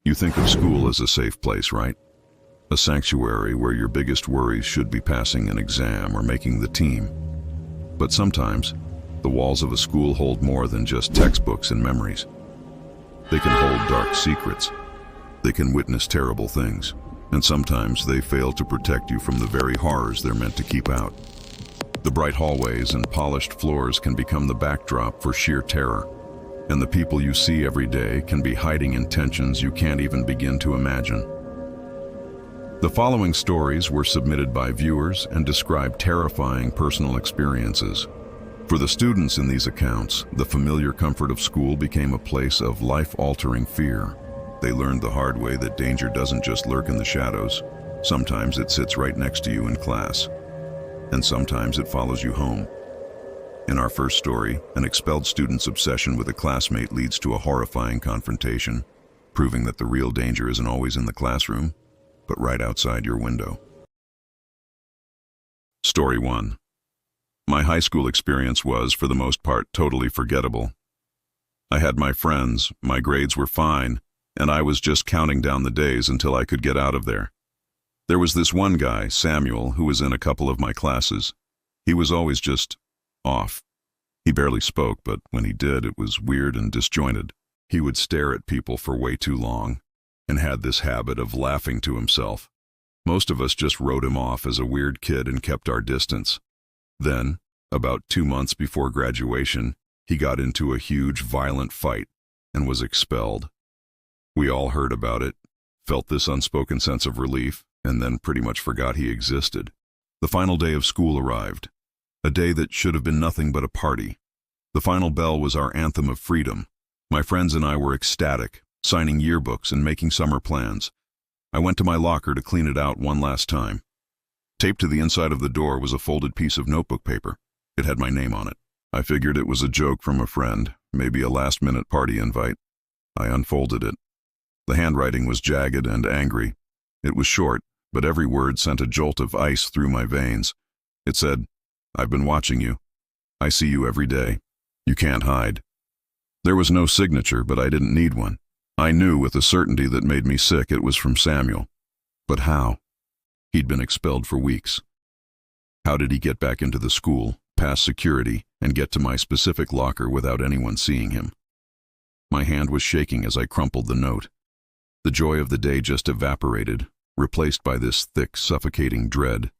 You think of school as a safe place, right? A sanctuary where your biggest worries should be passing an exam or making the team. But sometimes, the walls of a school hold more than just textbooks and memories. They can hold dark secrets. They can witness terrible things. And sometimes they fail to protect you from the very horrors they're meant to keep out. The bright hallways and polished floors can become the backdrop for sheer terror. And the people you see every day can be hiding intentions you can't even begin to imagine. The following stories were submitted by viewers and describe terrifying personal experiences. For the students in these accounts, the familiar comfort of school became a place of life-altering fear. They learned the hard way that danger doesn't just lurk in the shadows. Sometimes it sits right next to you in class. And sometimes it follows you home. In our first story, an expelled student's obsession with a classmate leads to a horrifying confrontation, proving that the real danger isn't always in the classroom, but right outside your window. Story 1. My high school experience was, for the most part, totally forgettable. I had my friends, my grades were fine, and I was just counting down the days until I could get out of there. There was this one guy, Samuel, who was in a couple of my classes. He was always just off. He barely spoke, but when he did, it was weird and disjointed. He would stare at people for way too long, and had this habit of laughing to himself. Most of us just wrote him off as a weird kid and kept our distance. Then, about 2 months before graduation, he got into a huge, violent fight and was expelled. We all heard about it, felt this unspoken sense of relief, and then pretty much forgot he existed. The final day of school arrived. A day that should have been nothing but a party. The final bell was our anthem of freedom. My friends and I were ecstatic, signing yearbooks and making summer plans. I went to my locker to clean it out one last time. Taped to the inside of the door was a folded piece of notebook paper. It had my name on it. I figured it was a joke from a friend, maybe a last-minute party invite. I unfolded it. The handwriting was jagged and angry. It was short, but every word sent a jolt of ice through my veins. It said, "I've been watching you. I see you every day. You can't hide." There was no signature, but I didn't need one. I knew with a certainty that made me sick it was from Samuel. But how? He'd been expelled for weeks. How did he get back into the school, past security, and get to my specific locker without anyone seeing him? My hand was shaking as I crumpled the note. The joy of the day just evaporated, replaced by this thick, suffocating dread.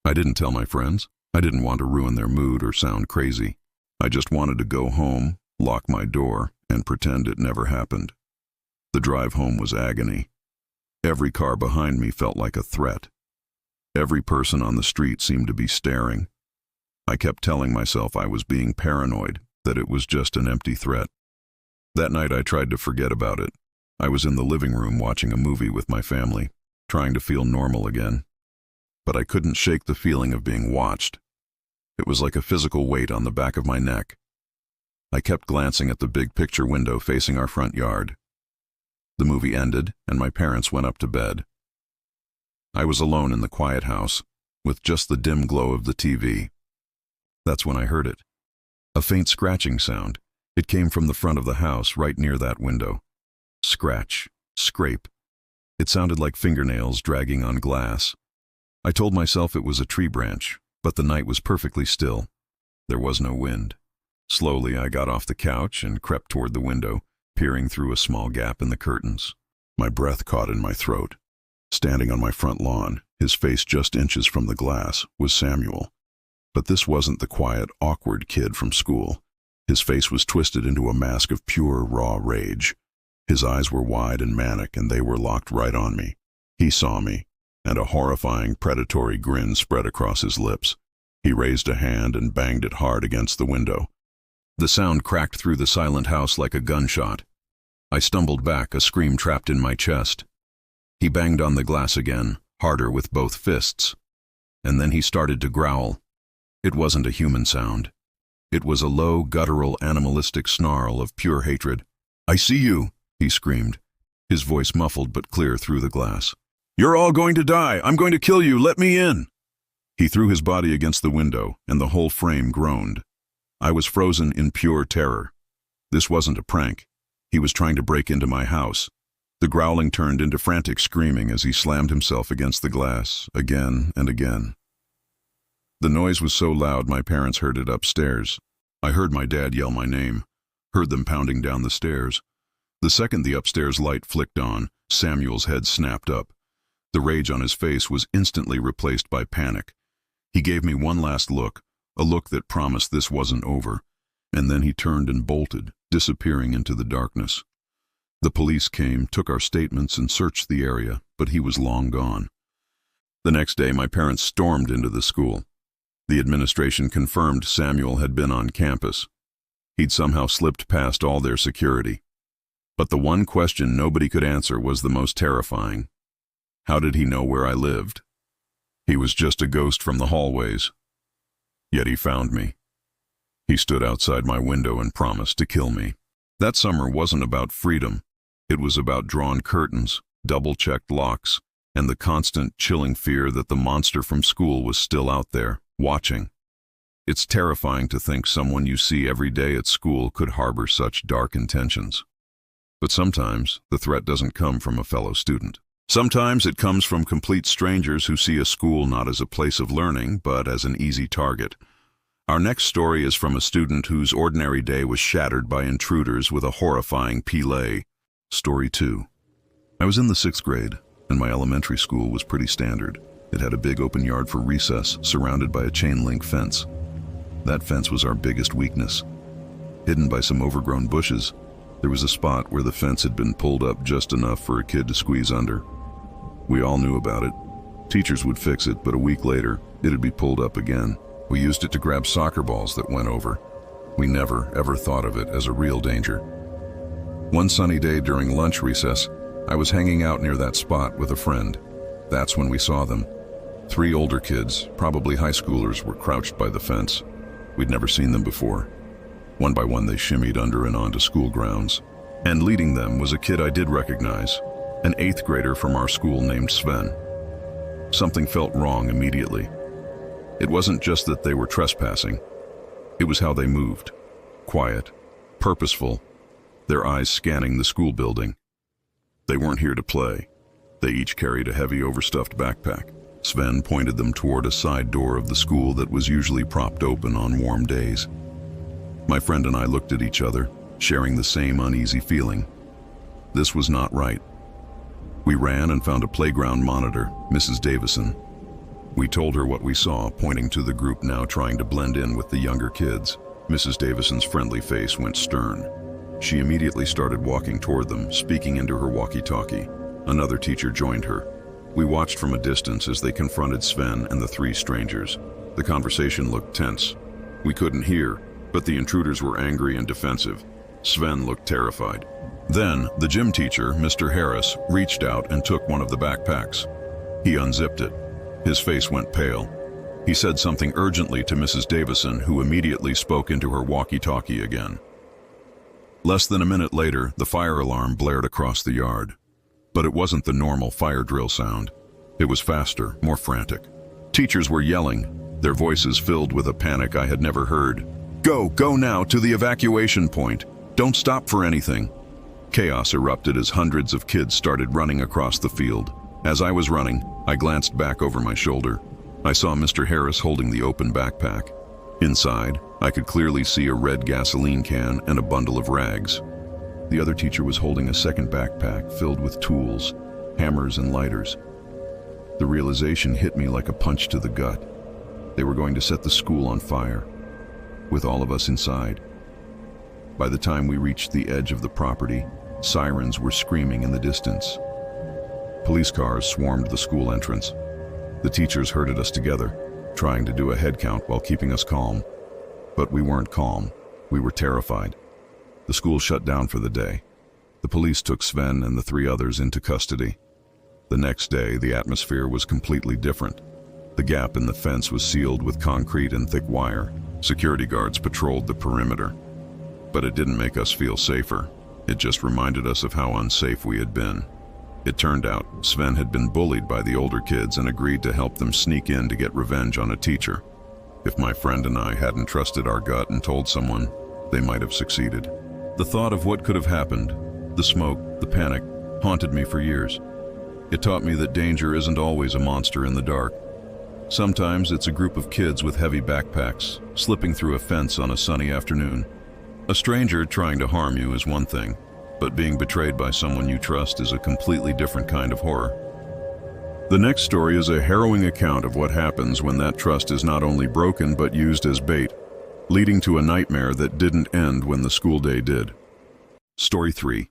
I didn't tell my friends. I didn't want to ruin their mood or sound crazy. I just wanted to go home, lock my door, and pretend it never happened. The drive home was agony. Every car behind me felt like a threat. Every person on the street seemed to be staring. I kept telling myself I was being paranoid, that it was just an empty threat. That night I tried to forget about it. I was in the living room watching a movie with my family, trying to feel normal again. But I couldn't shake the feeling of being watched. It was like a physical weight on the back of my neck. I kept glancing at the big picture window facing our front yard. The movie ended, and my parents went up to bed. I was alone in the quiet house, with just the dim glow of the TV. That's when I heard it. A faint scratching sound. It came from the front of the house, right near that window. Scratch, scrape. It sounded like fingernails dragging on glass. I told myself it was a tree branch, but the night was perfectly still. There was no wind. Slowly, I got off the couch and crept toward the window, peering through a small gap in the curtains. My breath caught in my throat. Standing on my front lawn, his face just inches from the glass, was Samuel. But this wasn't the quiet, awkward kid from school. His face was twisted into a mask of pure, raw rage. His eyes were wide and manic, and they were locked right on me. He saw me, and a horrifying, predatory grin spread across his lips. He raised a hand and banged it hard against the window. The sound cracked through the silent house like a gunshot. I stumbled back, a scream trapped in my chest. He banged on the glass again, harder with both fists. And then he started to growl. It wasn't a human sound. It was a low, guttural, animalistic snarl of pure hatred. "I see you," he screamed, his voice muffled but clear through the glass. "You're all going to die. I'm going to kill you. Let me in." He threw his body against the window, and the whole frame groaned. I was frozen in pure terror. This wasn't a prank. He was trying to break into my house. The growling turned into frantic screaming as he slammed himself against the glass, again and again. The noise was so loud my parents heard it upstairs. I heard my dad yell my name, heard them pounding down the stairs. The second the upstairs light flicked on, Samuel's head snapped up. The rage on his face was instantly replaced by panic. He gave me one last look, a look that promised this wasn't over, and then he turned and bolted, disappearing into the darkness. The police came, took our statements, and searched the area, but he was long gone. The next day, my parents stormed into the school. The administration confirmed Samuel had been on campus. He'd somehow slipped past all their security. But the one question nobody could answer was the most terrifying. How did he know where I lived? He was just a ghost from the hallways. Yet he found me. He stood outside my window and promised to kill me. That summer wasn't about freedom. It was about drawn curtains, double-checked locks, and the constant, chilling fear that the monster from school was still out there, watching. It's terrifying to think someone you see every day at school could harbor such dark intentions. But sometimes the threat doesn't come from a fellow student. Sometimes it comes from complete strangers who see a school not as a place of learning, but as an easy target. Our next story is from a student whose ordinary day was shattered by intruders with a horrifying pile. Story 2. I was in the 6th grade, and my elementary school was pretty standard. It had a big open yard for recess, surrounded by a chain-link fence. That fence was our biggest weakness. Hidden by some overgrown bushes, there was a spot where the fence had been pulled up just enough for a kid to squeeze under. We all knew about it. Teachers would fix it, but a week later, it'd be pulled up again. We used it to grab soccer balls that went over. We never, ever thought of it as a real danger. One sunny day during lunch recess, I was hanging out near that spot with a friend. That's when we saw them. 3 older kids, probably high schoolers, were crouched by the fence. We'd never seen them before. One by one they shimmied under and onto school grounds. And leading them was a kid I did recognize, an 8th grader from our school named Sven. Something felt wrong immediately. It wasn't just that they were trespassing. It was how they moved. Quiet, purposeful, their eyes scanning the school building. They weren't here to play. They each carried a heavy overstuffed backpack. Sven pointed them toward a side door of the school that was usually propped open on warm days. My friend and I looked at each other, sharing the same uneasy feeling. This was not right. We ran and found a playground monitor, Mrs. Davison. We told her what we saw, pointing to the group now trying to blend in with the younger kids. Mrs. Davison's friendly face went stern. She immediately started walking toward them, speaking into her walkie-talkie. Another teacher joined her. We watched from a distance as they confronted Sven and the 3 strangers. The conversation looked tense. We couldn't hear, but the intruders were angry and defensive. Sven looked terrified. Then, the gym teacher, Mr. Harris, reached out and took one of the backpacks. He unzipped it. His face went pale. He said something urgently to Mrs. Davison, who immediately spoke into her walkie-talkie again. Less than a minute later, the fire alarm blared across the yard. But it wasn't the normal fire drill sound. It was faster, more frantic. Teachers were yelling, their voices filled with a panic I had never heard. Go now to the evacuation point. Don't stop for anything." Chaos erupted as hundreds of kids started running across the field. As I was running, I glanced back over my shoulder. I saw Mr. Harris holding the open backpack. Inside, I could clearly see a red gasoline can and a bundle of rags. The other teacher was holding a second backpack filled with tools, hammers and lighters. The realization hit me like a punch to the gut. They were going to set the school on fire, with all of us inside. By the time we reached the edge of the property, sirens were screaming in the distance. Police cars swarmed the school entrance. The teachers herded us together, trying to do a head count while keeping us calm. But we weren't calm. We were terrified. The school shut down for the day. The police took Sven and the 3 others into custody. The next day, the atmosphere was completely different. The gap in the fence was sealed with concrete and thick wire. Security guards patrolled the perimeter. But it didn't make us feel safer. It just reminded us of how unsafe we had been. It turned out Sven had been bullied by the older kids and agreed to help them sneak in to get revenge on a teacher. If my friend and I hadn't trusted our gut and told someone, they might have succeeded. The thought of what could have happened, the smoke, the panic, haunted me for years. It taught me that danger isn't always a monster in the dark. Sometimes it's a group of kids with heavy backpacks, slipping through a fence on a sunny afternoon. A stranger trying to harm you is one thing, but being betrayed by someone you trust is a completely different kind of horror. The next story is a harrowing account of what happens when that trust is not only broken but used as bait, leading to a nightmare that didn't end when the school day did. Story 3.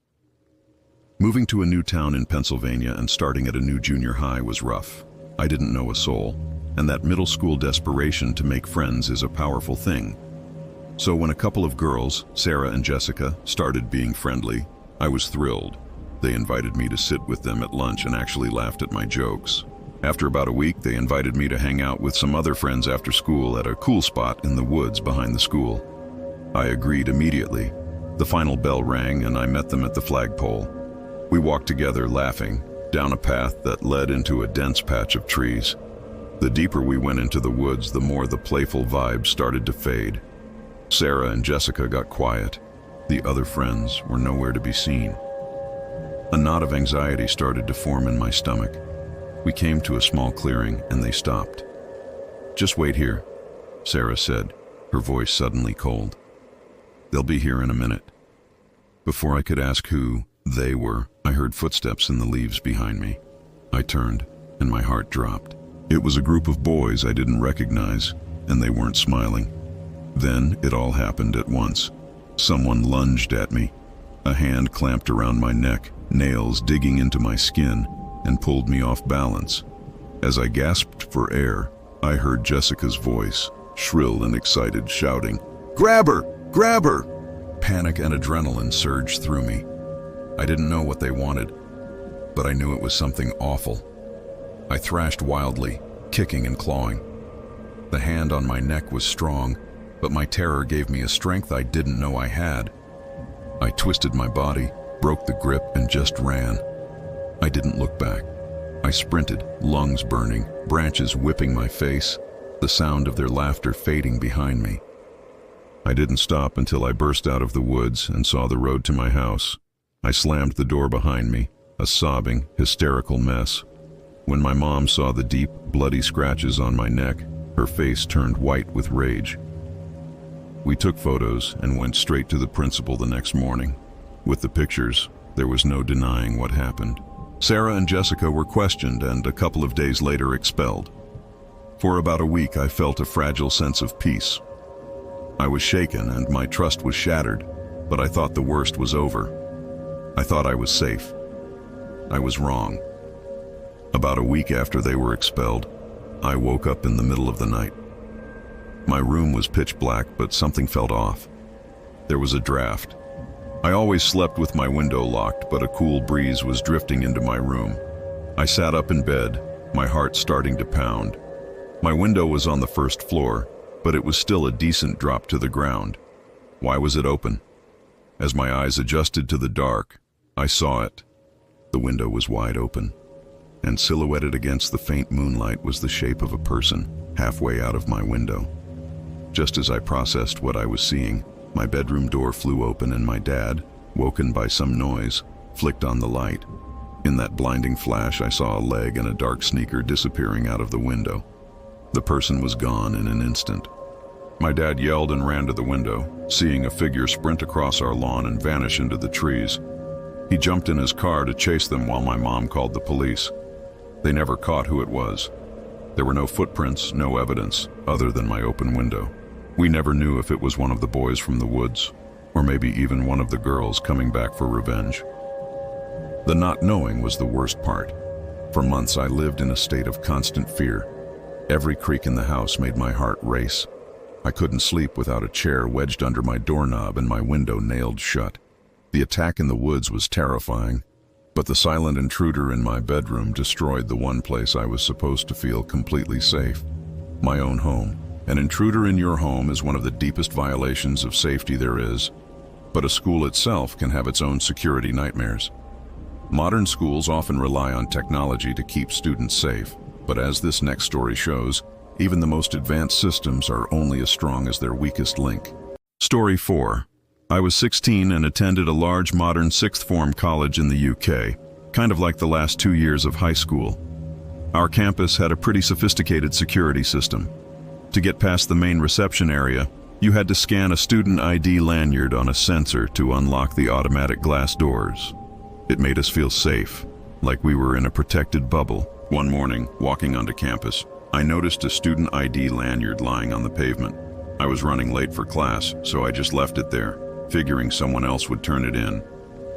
Moving to a new town in Pennsylvania and starting at a new junior high was rough. I didn't know a soul, and that middle school desperation to make friends is a powerful thing. So when a couple of girls, Sarah and Jessica, started being friendly, I was thrilled. They invited me to sit with them at lunch and actually laughed at my jokes. After about a week, they invited me to hang out with some other friends after school at a cool spot in the woods behind the school. I agreed immediately. The final bell rang and I met them at the flagpole. We walked together, laughing, down a path that led into a dense patch of trees. The deeper we went into the woods, the more the playful vibe started to fade. Sarah and Jessica got quiet. The other friends were nowhere to be seen. A knot of anxiety started to form in my stomach. We came to a small clearing and they stopped. "Just wait here," Sarah said, her voice suddenly cold. "They'll be here in a minute." Before I could ask who they were, I heard footsteps in the leaves behind me. I turned and my heart dropped. It was a group of boys I didn't recognize, and they weren't smiling. Then it all happened at once. Someone lunged at me. A hand clamped around my neck, nails digging into my skin, and pulled me off balance. As I gasped for air, I heard Jessica's voice, shrill and excited, shouting, "Grab her! Grab her!" Panic and adrenaline surged through me. I didn't know what they wanted, but I knew it was something awful. I thrashed wildly, kicking and clawing. The hand on my neck was strong, but my terror gave me a strength I didn't know I had. I twisted my body, broke the grip, and just ran. I didn't look back. I sprinted, lungs burning, branches whipping my face, the sound of their laughter fading behind me. I didn't stop until I burst out of the woods and saw the road to my house. I slammed the door behind me, a sobbing, hysterical mess. When my mom saw the deep, bloody scratches on my neck, her face turned white with rage. We took photos and went straight to the principal the next morning. With the pictures, there was no denying what happened. Sarah and Jessica were questioned and a couple of days later expelled. For about a week, I felt a fragile sense of peace. I was shaken and my trust was shattered, but I thought the worst was over. I thought I was safe. I was wrong. About a week after they were expelled, I woke up in the middle of the night. My room was pitch black, but something felt off. There was a draft. I always slept with my window locked, but a cool breeze was drifting into my room. I sat up in bed, my heart starting to pound. My window was on the first floor, but it was still a decent drop to the ground. Why was it open? As my eyes adjusted to the dark, I saw it. The window was wide open, and silhouetted against the faint moonlight was the shape of a person, halfway out of my window. Just as I processed what I was seeing, my bedroom door flew open and my dad, woken by some noise, flicked on the light. In that blinding flash, I saw a leg and a dark sneaker disappearing out of the window. The person was gone in an instant. My dad yelled and ran to the window, seeing a figure sprint across our lawn and vanish into the trees. He jumped in his car to chase them while my mom called the police. They never caught who it was. There were no footprints, no evidence, other than my open window. We never knew if it was one of the boys from the woods, or maybe even one of the girls coming back for revenge. The not knowing was the worst part. For months I lived in a state of constant fear. Every creak in the house made my heart race. I couldn't sleep without a chair wedged under my doorknob and my window nailed shut. The attack in the woods was terrifying, but the silent intruder in my bedroom destroyed the one place I was supposed to feel completely safe, my own home. An intruder in your home is one of the deepest violations of safety there is, but a school itself can have its own security nightmares. Modern schools often rely on technology to keep students safe, but as this next story shows, even the most advanced systems are only as strong as their weakest link. Story 4. I was 16 and attended a large modern sixth form college in the UK. kind of like the last 2 years of high school. Our campus had a pretty sophisticated security system. To get past the main reception area, you had to scan a student ID lanyard on a sensor to unlock the automatic glass doors. It made us feel safe, like we were in a protected bubble. One morning, walking onto campus, I noticed a student ID lanyard lying on the pavement. I was running late for class, so I just left it there, figuring someone else would turn it in.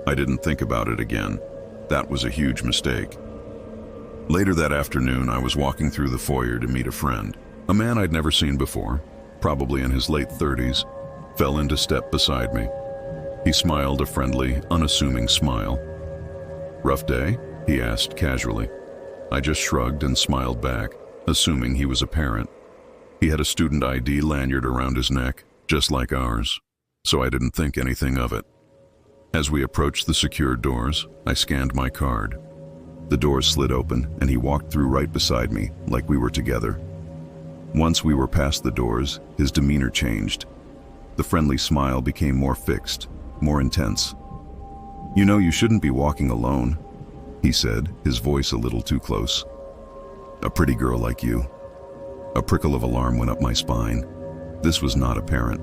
I didn't think about it again. That was a huge mistake. Later that afternoon, I was walking through the foyer to meet a friend. A man I'd never seen before, probably in his late 30s, fell into step beside me. He smiled a friendly, unassuming smile. "Rough day?" he asked casually. I just shrugged and smiled back, assuming he was a parent. He had a student ID lanyard around his neck, just like ours, so I didn't think anything of it. As we approached the secure doors, I scanned my card. The doors slid open, and he walked through right beside me, like we were together. Once we were past the doors, his demeanor changed. The friendly smile became more fixed, more intense. "You know you shouldn't be walking alone," he said, his voice a little too close. "A pretty girl like you." A prickle of alarm went up my spine. This was not apparent.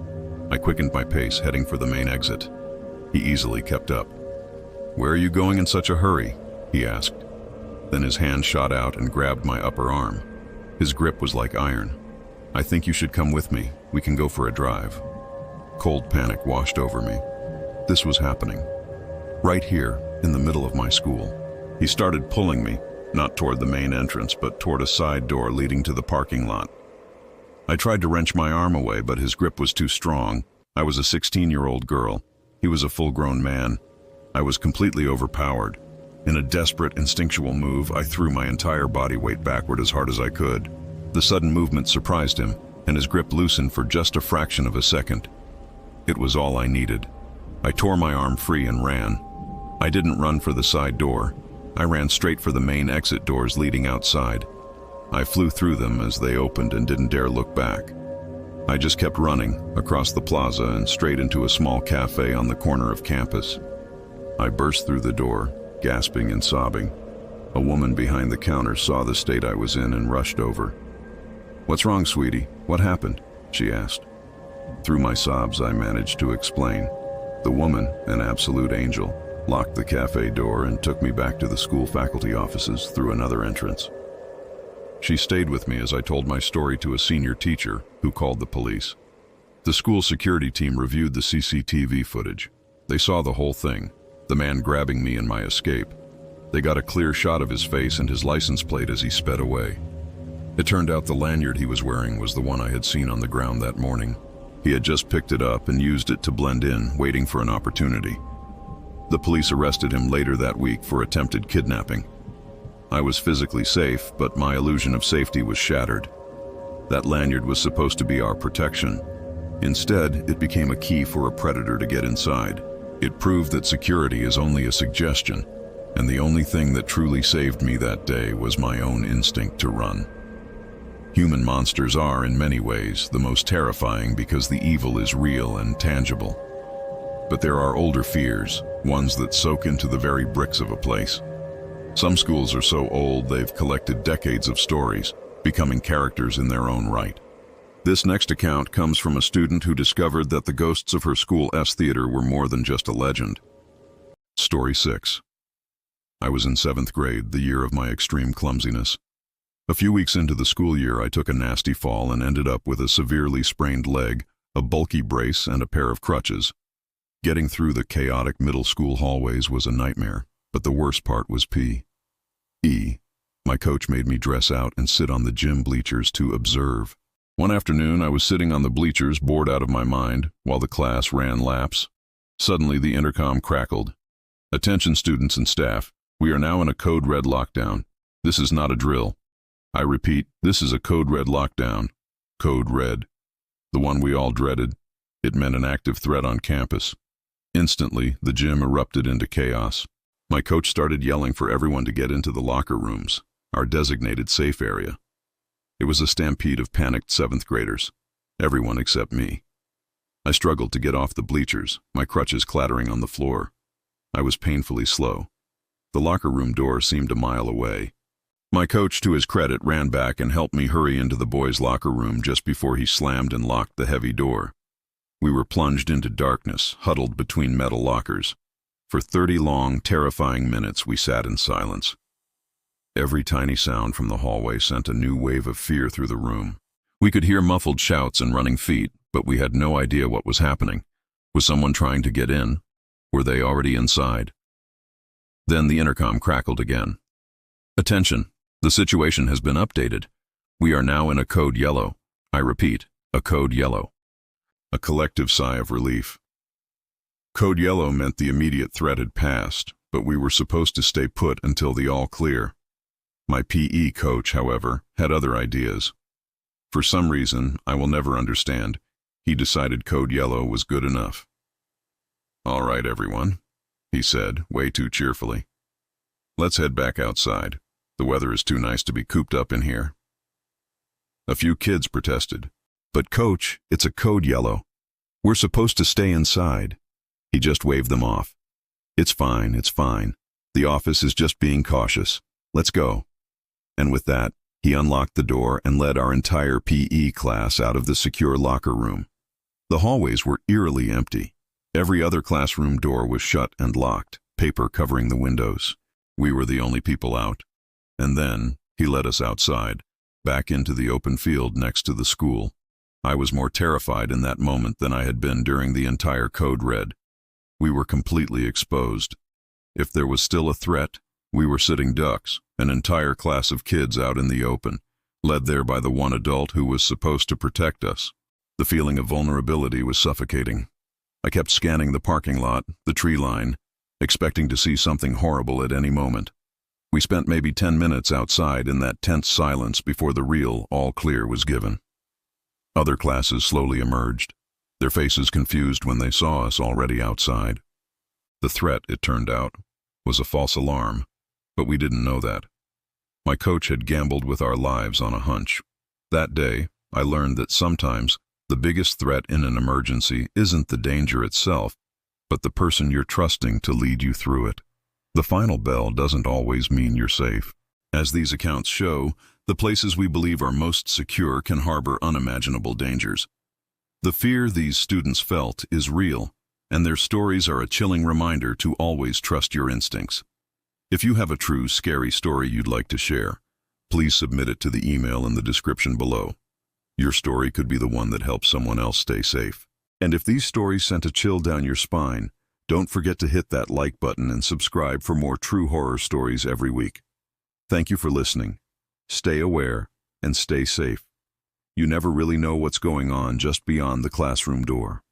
I quickened my pace, heading for the main exit. He easily kept up. "Where are you going in such a hurry?" he asked. Then his hand shot out and grabbed my upper arm. His grip was like iron. "I think you should come with me. We can go for a drive." Cold panic washed over me. This was happening. Right here, in the middle of my school. He started pulling me, not toward the main entrance, but toward a side door leading to the parking lot. I tried to wrench my arm away, but his grip was too strong. I was a 16-year-old girl. He was a full-grown man. I was completely overpowered. In a desperate, instinctual move, I threw my entire body weight backward as hard as I could. The sudden movement surprised him, and his grip loosened for just a fraction of a second. It was all I needed. I tore my arm free and ran. I didn't run for the side door. I ran straight for the main exit doors leading outside. I flew through them as they opened and didn't dare look back. I just kept running, across the plaza and straight into a small cafe on the corner of campus. I burst through the door, gasping and sobbing. A woman behind the counter saw the state I was in and rushed over. "What's wrong, sweetie? What happened?" she asked. Through my sobs, I managed to explain. The woman, an absolute angel, locked the cafe door and took me back to the school faculty offices through another entrance. She stayed with me as I told my story to a senior teacher who called the police. The school security team reviewed the CCTV footage. They saw the whole thing, the man grabbing me in my escape. They got a clear shot of his face and his license plate as he sped away. It turned out the lanyard he was wearing was the one I had seen on the ground that morning. He had just picked it up and used it to blend in, waiting for an opportunity. The police arrested him later that week for attempted kidnapping. I was physically safe, but my illusion of safety was shattered. That lanyard was supposed to be our protection. Instead, it became a key for a predator to get inside. It proved that security is only a suggestion, and the only thing that truly saved me that day was my own instinct to run. Human monsters are, in many ways, the most terrifying because the evil is real and tangible. But there are older fears, ones that soak into the very bricks of a place. Some schools are so old they've collected decades of stories, becoming characters in their own right. This next account comes from a student who discovered that the ghosts of her school's theater were more than just a legend. Story 6. I was in 7th grade, the year of my extreme clumsiness. A few weeks into the school year, I took a nasty fall and ended up with a severely sprained leg, a bulky brace, and a pair of crutches. Getting through the chaotic middle school hallways was a nightmare, but the worst part was P.E. My coach made me dress out and sit on the gym bleachers to observe. One afternoon, I was sitting on the bleachers, bored out of my mind, while the class ran laps. Suddenly, the intercom crackled. "Attention students and staff, we are now in a code red lockdown. This is not a drill. I repeat, this is a code red lockdown." Code red. The one we all dreaded. It meant an active threat on campus. Instantly, the gym erupted into chaos. My coach started yelling for everyone to get into the locker rooms, our designated safe area. It was a stampede of panicked 7th graders, everyone except me. I struggled to get off the bleachers, my crutches clattering on the floor. I was painfully slow. The locker room door seemed a mile away. My coach, to his credit, ran back and helped me hurry into the boys' locker room just before he slammed and locked the heavy door. We were plunged into darkness, huddled between metal lockers. For 30 long, terrifying minutes, we sat in silence. Every tiny sound from the hallway sent a new wave of fear through the room. We could hear muffled shouts and running feet, but we had no idea what was happening. Was someone trying to get in? Were they already inside? Then the intercom crackled again. Attention, the situation has been updated. We are now in a code yellow. I repeat, a code yellow. A collective sigh of relief. Code yellow meant the immediate threat had passed, but we were supposed to stay put until the all clear. My PE coach, however, had other ideas. For some reason I will never understand, he decided code yellow was good enough. "All right, everyone," he said, way too cheerfully. "Let's head back outside. The weather is too nice to be cooped up in here." A few kids protested. "But coach, it's a code yellow. We're supposed to stay inside." He just waved them off. It's fine. The office is just being cautious. Let's go." And with that, he unlocked the door and led our entire PE class out of the secure locker room. The hallways were eerily empty. Every other classroom door was shut and locked, paper covering the windows. We were the only people out. And then he led us outside, back into the open field next to the school. I was more terrified in that moment than I had been during the entire code red. We were completely exposed. If there was still a threat, we were sitting ducks, an entire class of kids out in the open, led there by the one adult who was supposed to protect us. The feeling of vulnerability was suffocating. I kept scanning the parking lot, the tree line, expecting to see something horrible at any moment. We spent maybe 10 minutes outside in that tense silence before the real all clear was given. Other classes slowly emerged, their faces confused when they saw us already outside. The threat, it turned out, was a false alarm, but we didn't know that. My coach had gambled with our lives on a hunch. That day, I learned that sometimes the biggest threat in an emergency isn't the danger itself, but the person you're trusting to lead you through it. The final bell doesn't always mean you're safe. As these accounts show, the places we believe are most secure can harbor unimaginable dangers. The fear these students felt is real, and their stories are a chilling reminder to always trust your instincts. If you have a true, scary story you'd like to share, please submit it to the email in the description below. Your story could be the one that helps someone else stay safe. And if these stories sent a chill down your spine, don't forget to hit that like button and subscribe for more true horror stories every week. Thank you for listening. Stay aware and stay safe. You never really know what's going on just beyond the classroom door.